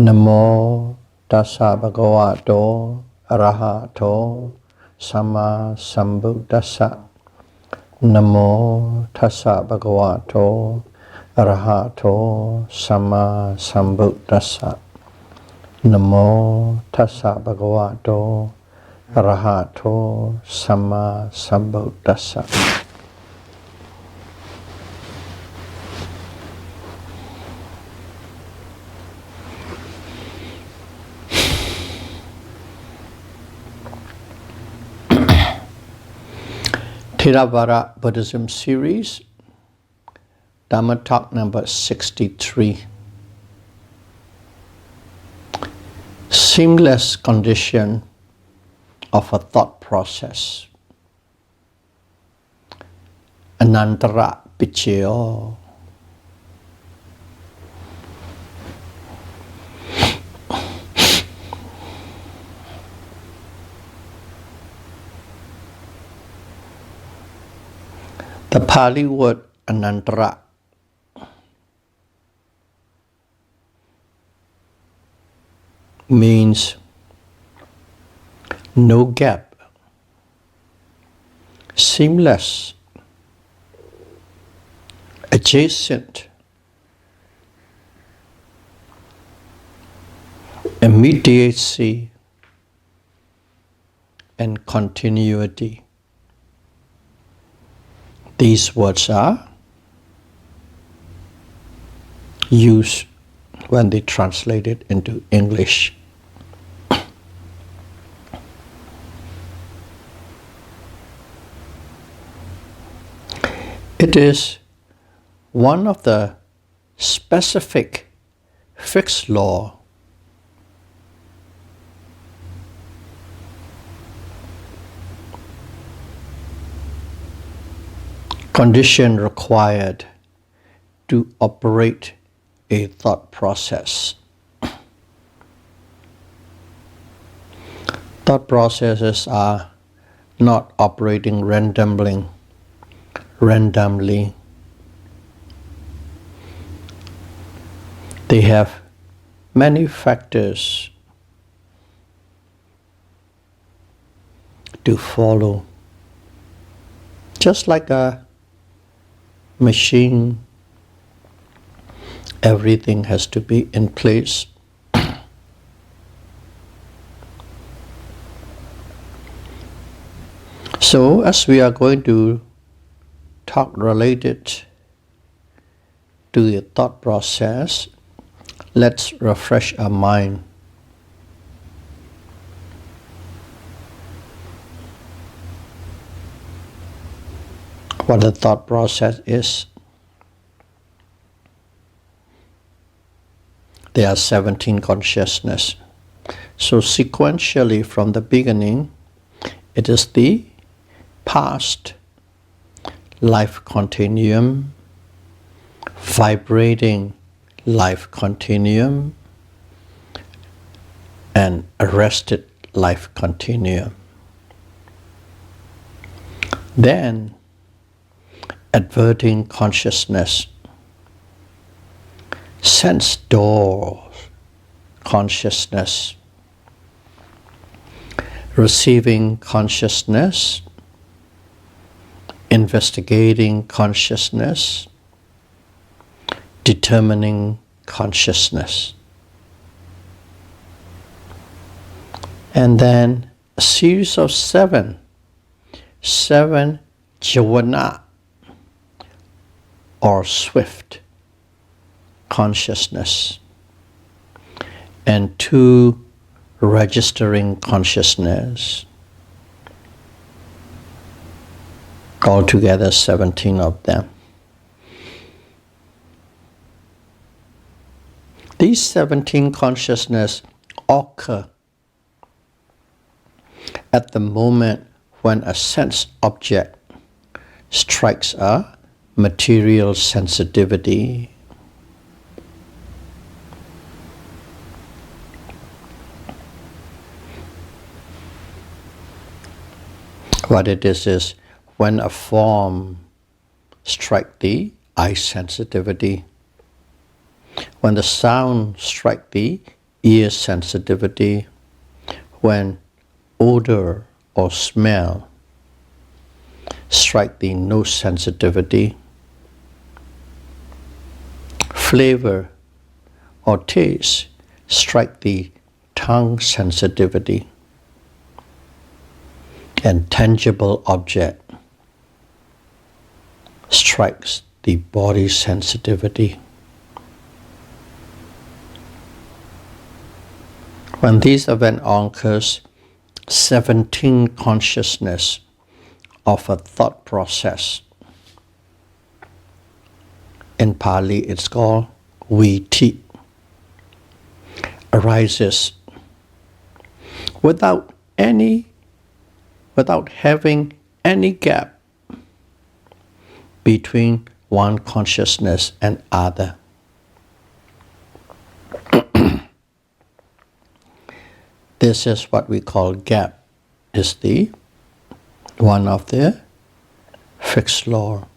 Namo tassa bhagavato arahato samma sambuddhassa. Namo tassa bhagavato arahato samma sambuddhassa. Namo tassa bhagavato arahato samma sambuddhassa. Theravada Buddhism series, Dhamma talk number 63. Seamless condition of a thought process. Anantara Paccayo. The Pali word Anantara means no gap, seamless, adjacent, immediacy, and continuity. These words are used when they translate it into English. It is one of the specific fixed law condition required to operate a thought process. Thought processes are not operating randomly. They have many factors to follow. Just like a machine, everything has to be in place. So, as we are going to talk related to the thought process, let's refresh our mind. What the thought process is. There are 17 consciousness. So sequentially from the beginning, it is the past life continuum, vibrating life continuum, and arrested life continuum. Then adverting consciousness, sense door consciousness, receiving consciousness, investigating consciousness, determining consciousness. And then a series of seven jhana, or swift consciousness, and 2 registering consciousness. Altogether 17 of them. These 17 consciousness occur at the moment when a sense object strikes a material sensitivity. What it is when a form strikes the eye sensitivity, when the sound strikes the ear sensitivity, when odor or smell strike the nose sensitivity, flavor or taste strike the tongue sensitivity, and tangible object strikes the body sensitivity. When these events occurs, 17 consciousness of a thought process, in Pali it's called viti, arises without having any gap between one consciousness and other. This is what we call gap, is the one of the fixed law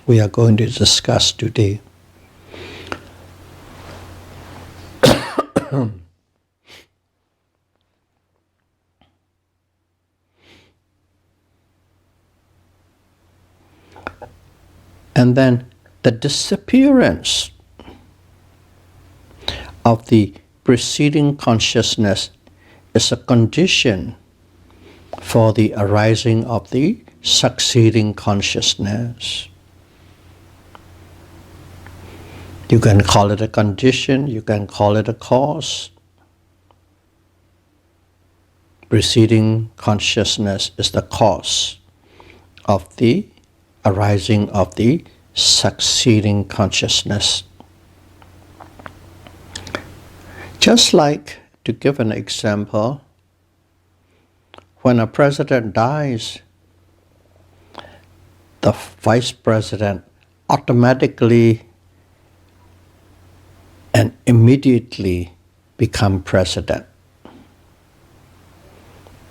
we are going to discuss today. And then the disappearance of the preceding consciousness is a condition for the arising of the succeeding consciousness. You can call it a condition, you can call it a cause. Preceding consciousness is the cause of the arising of the succeeding consciousness. Just like, to give an example, when a president dies, the vice president automatically and immediately become president.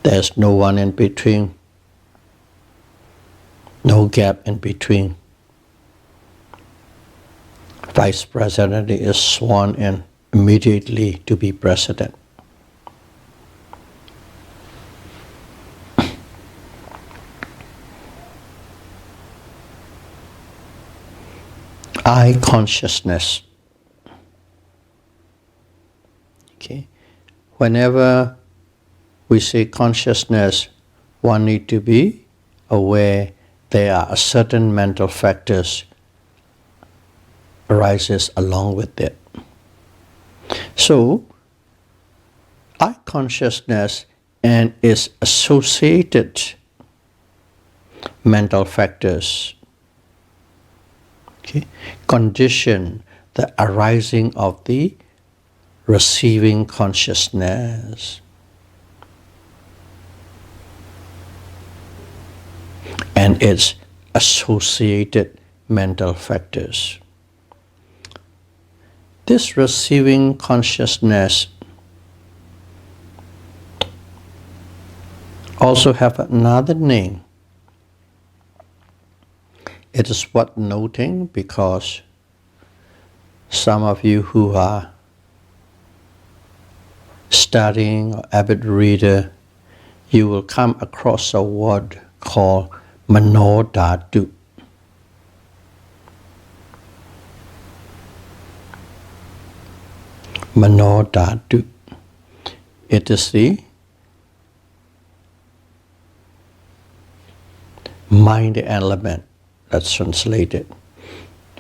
There's no one in between, no gap in between. Vice president is sworn in immediately to be president. I consciousness. Okay. Whenever we say consciousness, one need to be aware there are certain mental factors arises along with it. So, I consciousness and its associated mental factors, okay, condition the arising of the receiving consciousness. And its associated mental factors. This receiving consciousness also have another name. It is worth noting because some of you who are studying or avid reader, you will come across a word called Manodhatu. Manodhatu. It is the mind element that's translated.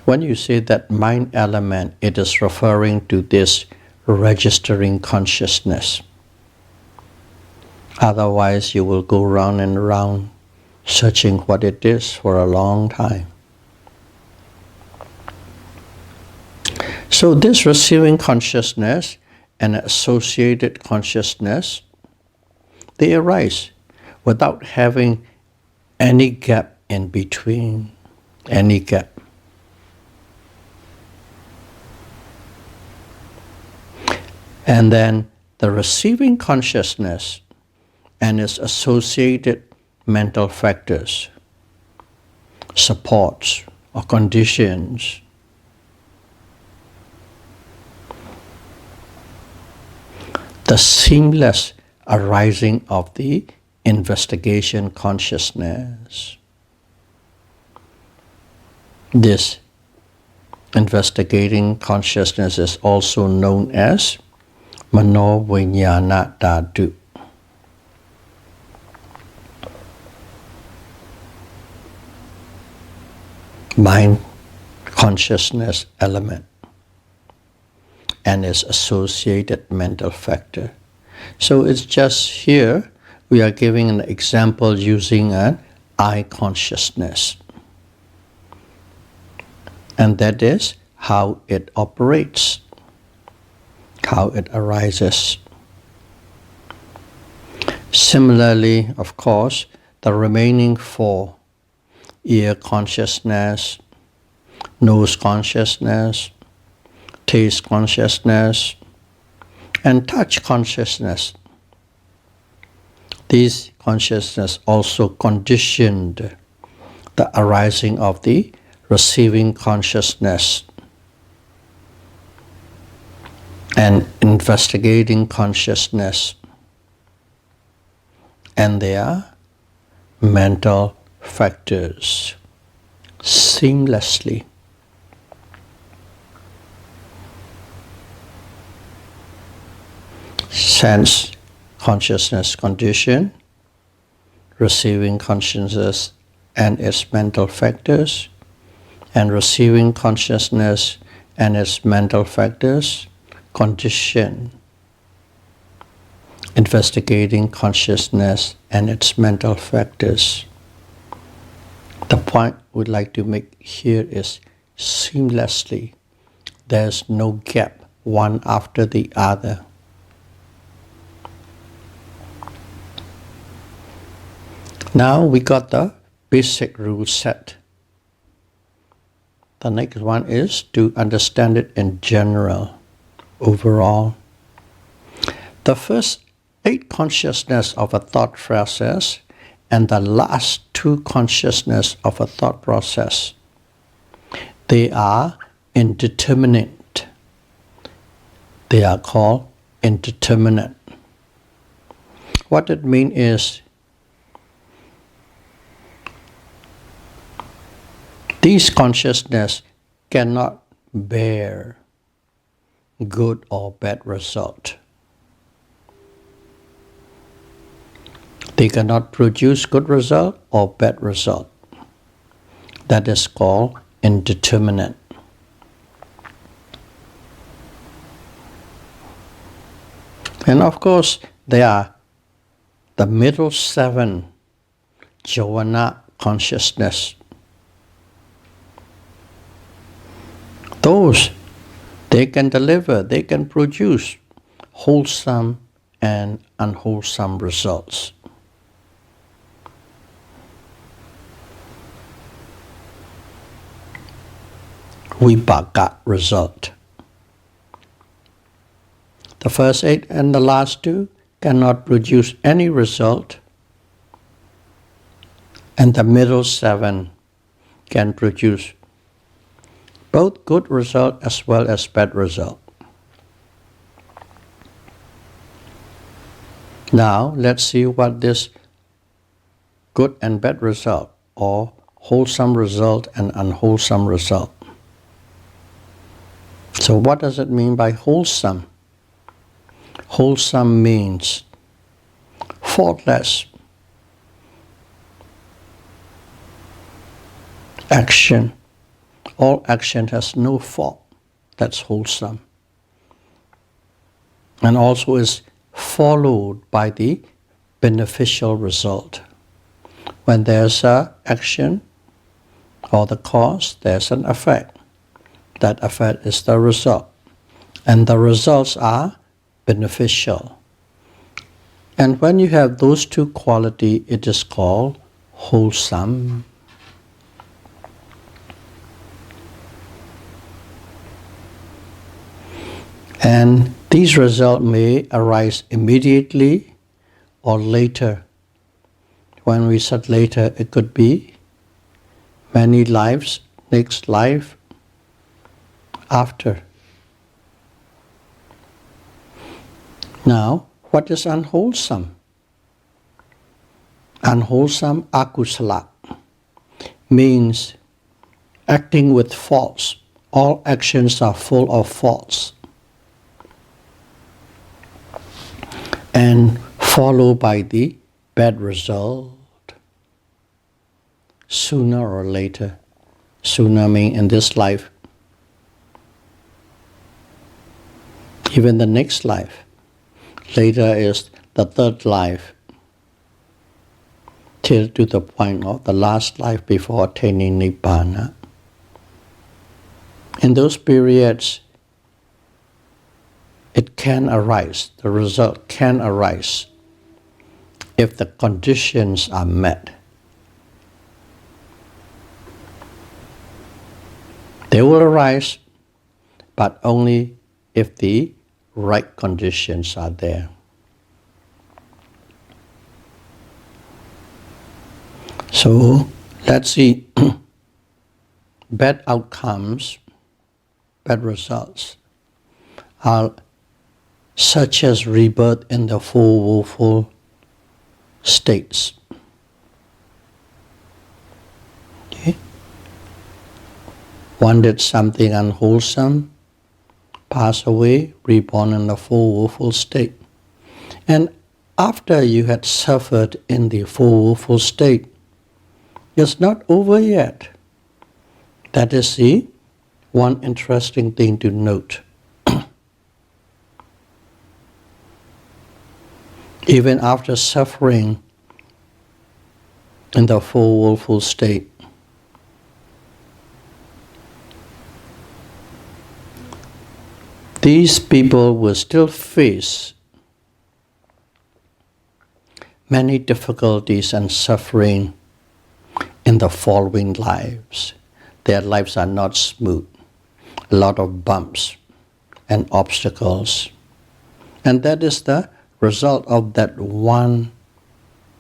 When you say that mind element, it is referring to this registering consciousness. Otherwise, you will go round and round searching what it is for a long time. So this receiving consciousness and associated consciousness, they arise without having any gap in between, any gap. And then the receiving consciousness and its associated mental factors, supports or conditions, the seamless arising of the investigation consciousness. This investigating consciousness is also known as Mano Vijnana Dhatu. Mind consciousness element and its associated mental factor. So it's just here we are giving an example using an I consciousness. And that is how it operates, how it arises. Similarly, of course, the remaining four, ear consciousness, nose consciousness, taste consciousness, and touch consciousness. These consciousness also conditioned the arising of the receiving consciousness and investigating consciousness, and their mental factors seamlessly. Sense consciousness condition, receiving consciousness and its mental factors, and receiving consciousness and its mental factors condition, investigating consciousness and its mental factors. The point we'd like to make here is seamlessly. There's no gap, one after the other. Now we got the basic rule set. The next one is to understand it in general, overall. The first 8 consciousness of a thought process and the last 2 consciousness of a thought process, they are indeterminate. They are called indeterminate. What it means is these consciousness cannot bear good or bad result. They cannot produce good result or bad result. That is called indeterminate. And of course, there are the middle 7 jhana consciousness. Those, they can deliver, they can produce wholesome and unwholesome results. Vipaka result. The first 8 and the last 2 cannot produce any result, and the middle 7 can produce both good result as well as bad result. Now let's see what this good and bad result, or wholesome result and unwholesome result. So what does it mean by wholesome? Wholesome means faultless action. All action has no fault. That's wholesome. And also is followed by the beneficial result. When there's an action or the cause, there's an effect. That effect is the result. And the results are beneficial. And when you have those 2 qualities, it is called wholesome. And these results may arise immediately or later. When we said later, it could be many lives, next life, after. Now, what is unwholesome? Unwholesome akusala means acting with faults. All actions are full of faults. And followed by the bad result. Sooner or later. Sooner means in this life. Even the next life. Later is the third life. Till to the point of the last life before attaining Nibbana. In those periods, it can arise, the result can arise if the conditions are met. They will arise, but only if the right conditions are there. So, let's see, bad outcomes, bad results are such as rebirth in the four woeful states. Okay? One did something unwholesome, pass away, reborn in the four woeful state. And after you had suffered in the four woeful state, it's not over yet. That is the one interesting thing to note. Even after suffering in the four woeful state, these people will still face many difficulties and suffering in the following lives. Their lives are not smooth. A lot of bumps and obstacles. And that is the result of that one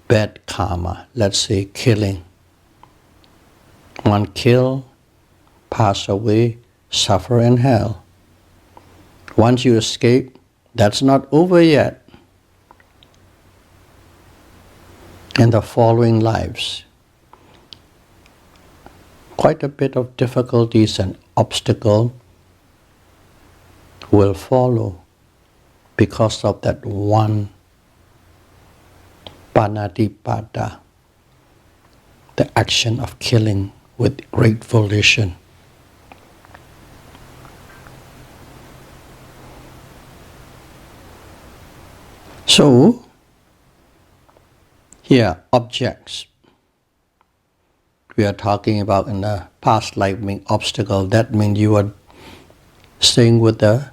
bad karma, let's say killing. One kill, pass away, suffer in hell. Once you escape, that's not over yet. In the following lives, quite a bit of difficulties and obstacle will follow because of that one panatipada, the action of killing with great volition. So, here, objects. We are talking about in the past life mean obstacle. That means you are staying with a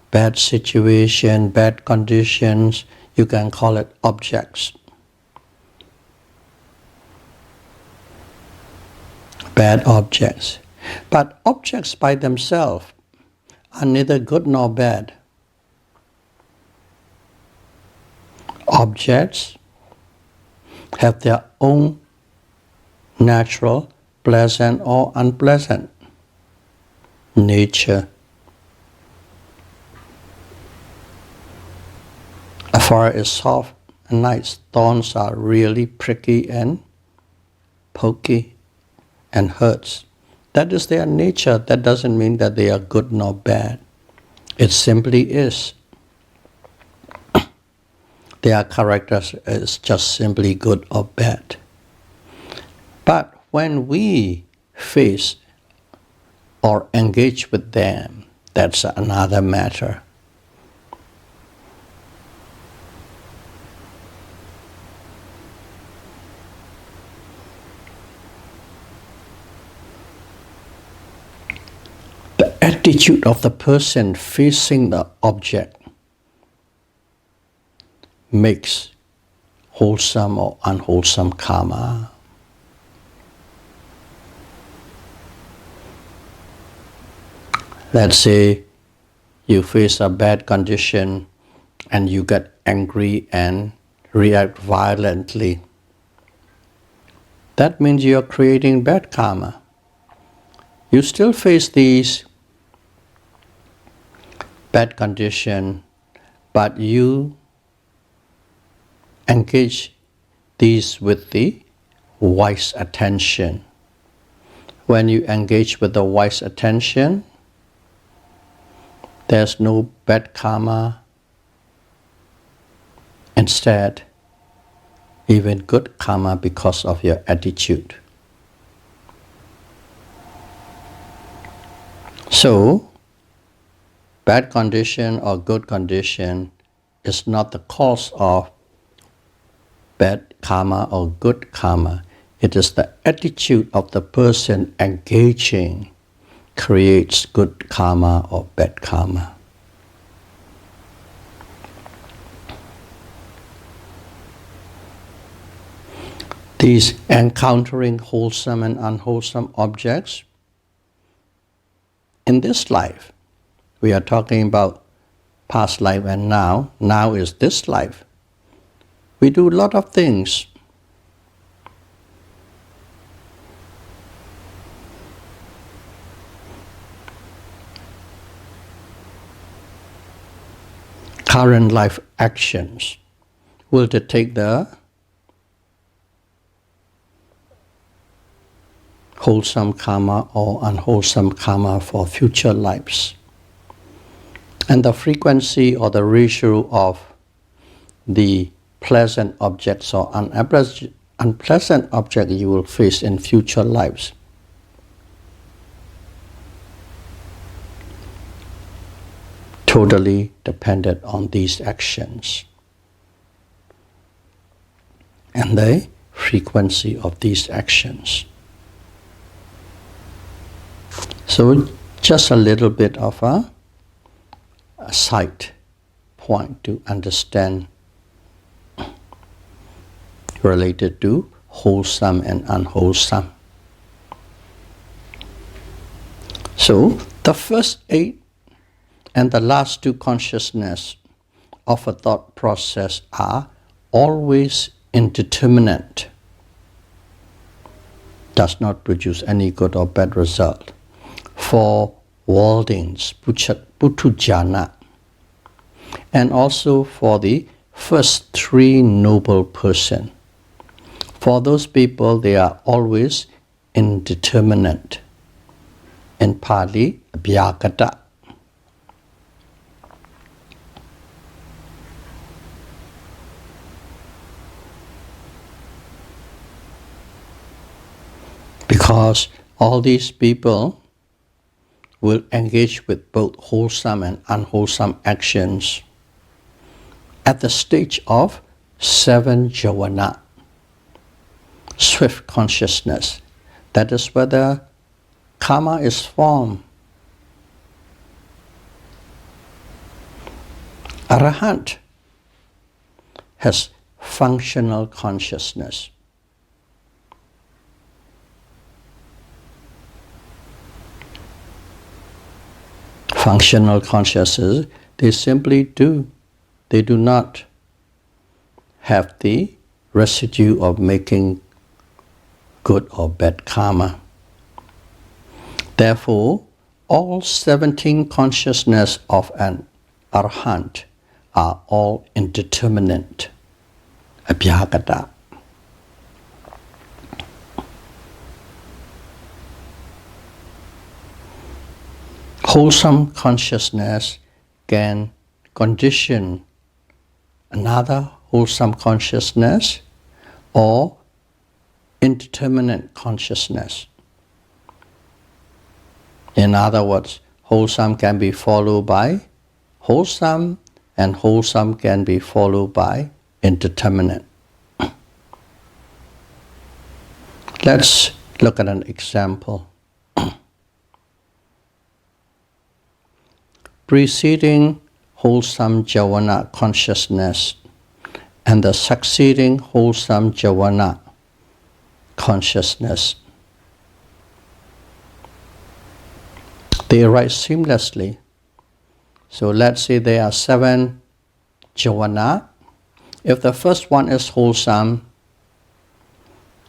bad situation, bad conditions. You can call it objects. Bad objects. But objects by themselves are neither good nor bad. Objects have their own natural, pleasant or unpleasant nature. A fire is soft and nice. Thorns are really pricky and pokey and hurts. That is their nature. That doesn't mean that they are good nor bad. It simply is. Their character is just simply good or bad. But when we face or engage with them, that's another matter. The attitude of the person facing the object makes wholesome or unwholesome karma. Let's say you face a bad condition and you get angry and react violently. That means you are creating bad karma. You still face these bad conditions, but you engage these with the wise attention. When you engage with the wise attention, there's no bad karma. Instead, even good karma because of your attitude. So, bad condition or good condition is not the cause of bad karma or good karma. It is the attitude of the person engaging creates good karma or bad karma. These encountering wholesome and unwholesome objects, in this life, we are talking about past life and now. Now is this life. We do a lot of things. Current life actions will detect the wholesome karma or unwholesome karma for future lives. And the frequency or the ratio of the pleasant objects or unpleasant objects you will face in future lives totally dependent on these actions and the frequency of these actions. So just a little bit of a side point to understand related to wholesome and unwholesome. So the first 8 and the last 2 consciousness of a thought process are always indeterminate, does not produce any good or bad result. For Waldings, Puthujjana, and also for the first 3 noble persons. For those people, they are always indeterminate. In Pali, Abhyagata. Because all these people will engage with both wholesome and unwholesome actions at the stage of 7 jhana, swift consciousness. That is where the karma is formed. Arahant has functional consciousness. Functional consciousness, they simply do. They do not have the residue of making good or bad karma. Therefore, all 17 consciousness of an arahant are all indeterminate, abhyagata. Wholesome consciousness can condition another wholesome consciousness or indeterminate consciousness. In other words, wholesome can be followed by wholesome, and wholesome can be followed by indeterminate. Let's look at an example. Preceding wholesome jhana consciousness and the succeeding wholesome jhana consciousness, they arise seamlessly. So let's say there are 7 jhana. If the first one is wholesome,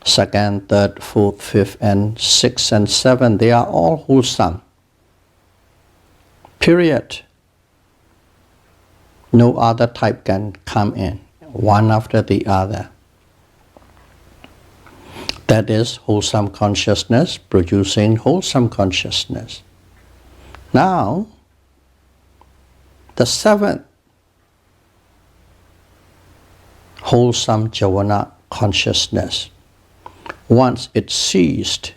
2nd, 3rd, 4th, 5th, and 6th and 7, they are all wholesome. Period. No other type can come in. one after the other. That is wholesome consciousness producing wholesome consciousness. Now, the seventh wholesome jhana consciousness, once it ceased,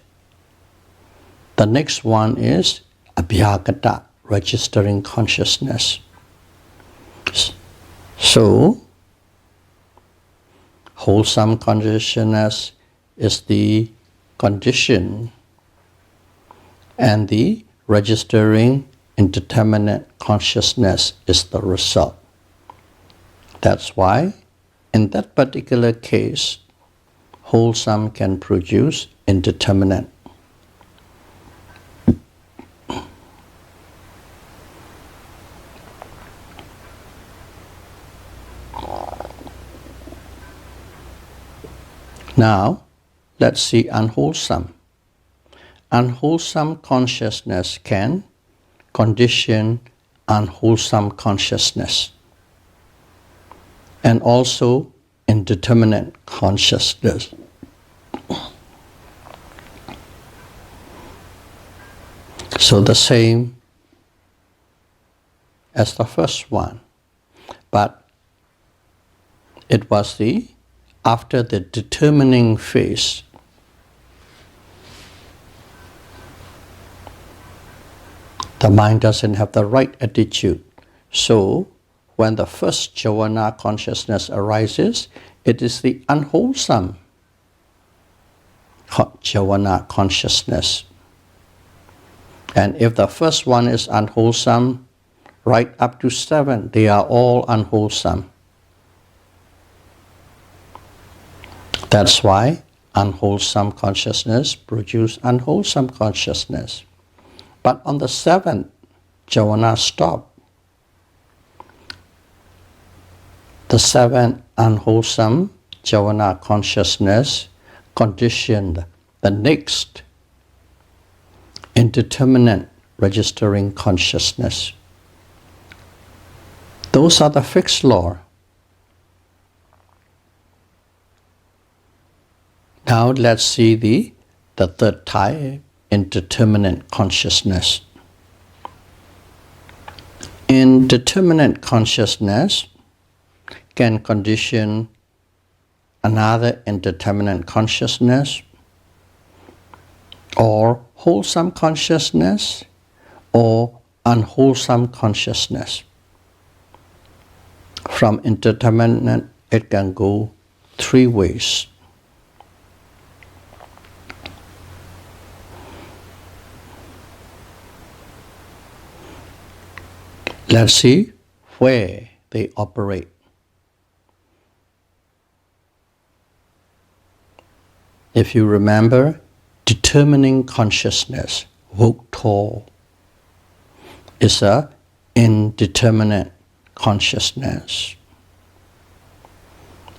the next one is abhyagata, registering consciousness. So, wholesome consciousness is the condition, and the registering indeterminate consciousness is the result. That's why, in that particular case, wholesome can produce indeterminate. Now, let's see unwholesome. Unwholesome consciousness can condition unwholesome consciousness, and also indeterminate consciousness. So the same as the first one, but it was after the determining phase. The mind doesn't have the right attitude. So, when the first jhana consciousness arises, it is the unwholesome jhana consciousness. And if the first one is unwholesome, right up to 7, they are all unwholesome. That's why unwholesome consciousness produces unwholesome consciousness. But on the 7th, jhana stopped. The 7th unwholesome jhana consciousness conditioned the next indeterminate registering consciousness. Those are the fixed law. Now let's see the third type, indeterminate consciousness. Indeterminate consciousness can condition another indeterminate consciousness, or wholesome consciousness, or unwholesome consciousness. From indeterminate, it can go 3 ways. Let's see where they operate. If you remember, determining consciousness, Vokto, is a indeterminate consciousness.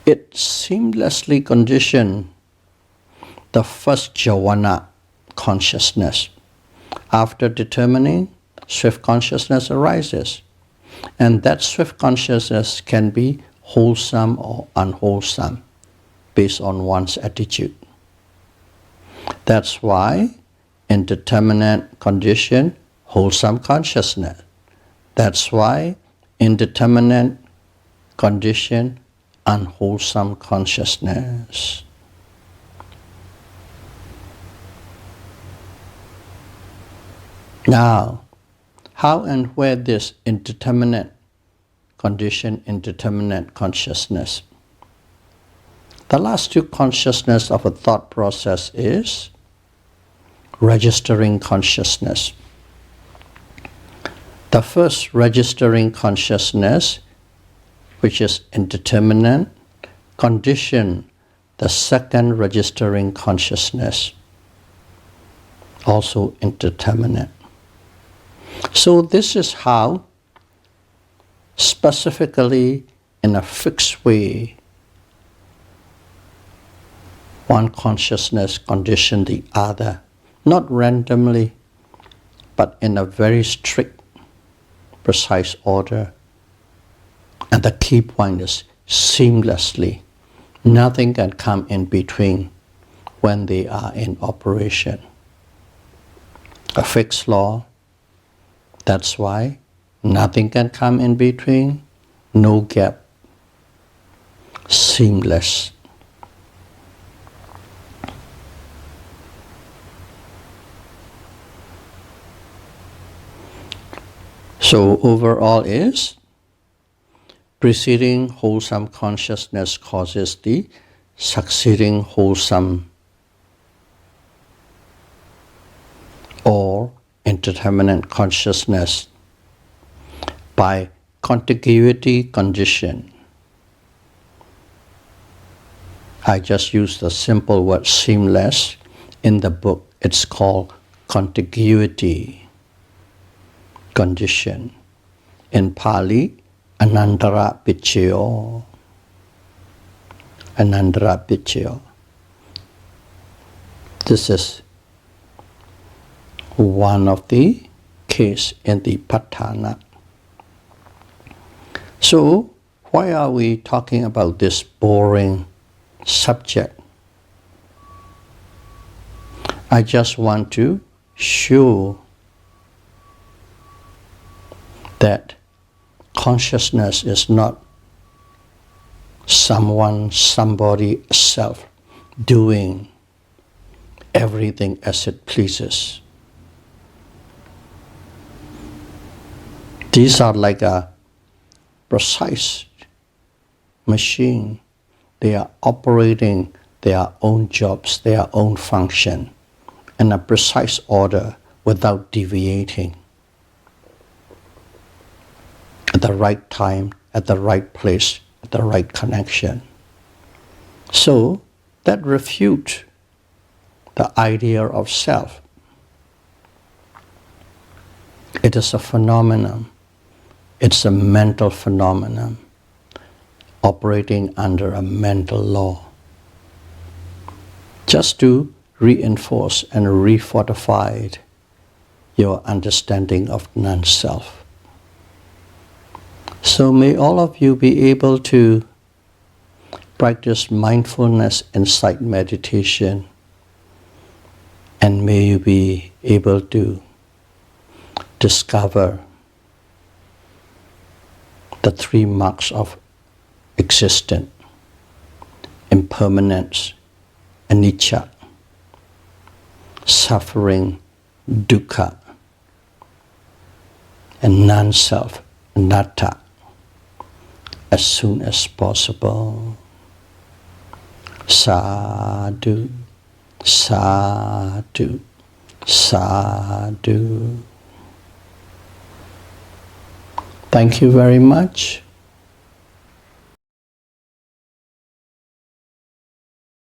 It seamlessly conditions the first jhana consciousness. After determining, swift consciousness arises, and that swift consciousness can be wholesome or unwholesome based on one's attitude. That's why indeterminate condition wholesome consciousness. That's why indeterminate condition unwholesome consciousness. Now, how and where this indeterminate condition indeterminate consciousness? The last 2 consciousness of a thought process is registering consciousness. The first registering consciousness, which is indeterminate, condition the second registering consciousness, also indeterminate. So this is how, specifically in a fixed way, one consciousness conditions the other, not randomly, but in a very strict, precise order. And the key point is seamlessly. Nothing can come in between when they are in operation. A fixed law, that's why nothing can come in between, no gap, seamless. So overall is, preceding wholesome consciousness causes the succeeding wholesome or indeterminate consciousness by contiguity condition. I just used the simple word seamless. In the book, it's called contiguity condition. In Pali, Anantara Paccayo. Anantara Paccayo. This is one of the case in the Patthana. So, why are we talking about this boring subject? I just want to show that consciousness is not someone, somebody, self doing everything as it pleases. These are like a precise machine. They are operating their own jobs, their own function, in a precise order without deviating. At the right time, at the right place, at the right connection. So that refutes the idea of self. It is a phenomenon. It's a mental phenomenon operating under a mental law. Just to reinforce and refortify your understanding of non-self. So may all of you be able to practice mindfulness insight meditation, and may you be able to discover the three marks of existence: impermanence, anicca, suffering, dukkha, and non-self, anatta, as soon as possible. Sadhu, sadhu, sadhu. Thank you very much.